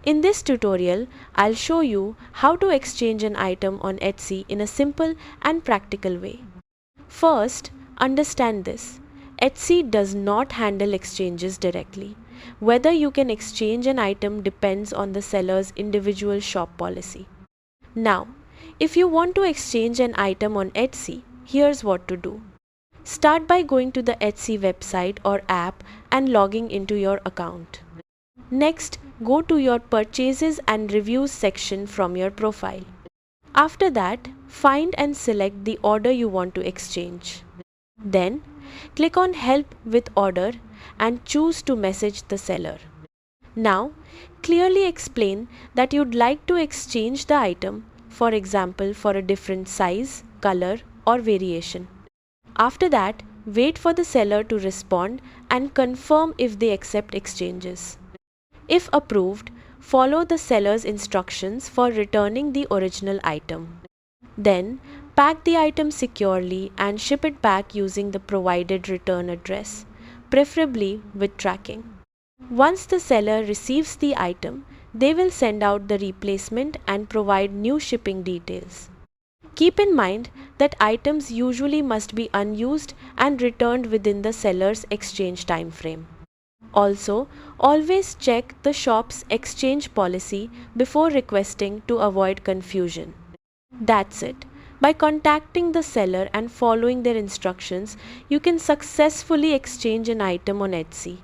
In this tutorial, I'll show you how to exchange an item on Etsy in a simple and practical way. First, understand this. Etsy does not handle exchanges directly. Whether you can exchange an item depends on the seller's individual shop policy. Now, if you want to exchange an item on Etsy, here's what to do. Start by going to the Etsy website or app and logging into your account. Next, go to your Purchases and Reviews section from your profile. After that, find and select the order you want to exchange. Then, click on Help with Order and choose to message the seller. Now, clearly explain that you'd like to exchange the item, for example, for a different size, color, or variation. After that, wait for the seller to respond and confirm if they accept exchanges. If approved, follow the seller's instructions for returning the original item. Then, pack the item securely and ship it back using the provided return address, preferably with tracking. Once the seller receives the item, they will send out the replacement and provide new shipping details. Keep in mind that items usually must be unused and returned within the seller's exchange time frame. Also, always check the shop's exchange policy before requesting to avoid confusion. That's it. By contacting the seller and following their instructions, you can successfully exchange an item on Etsy.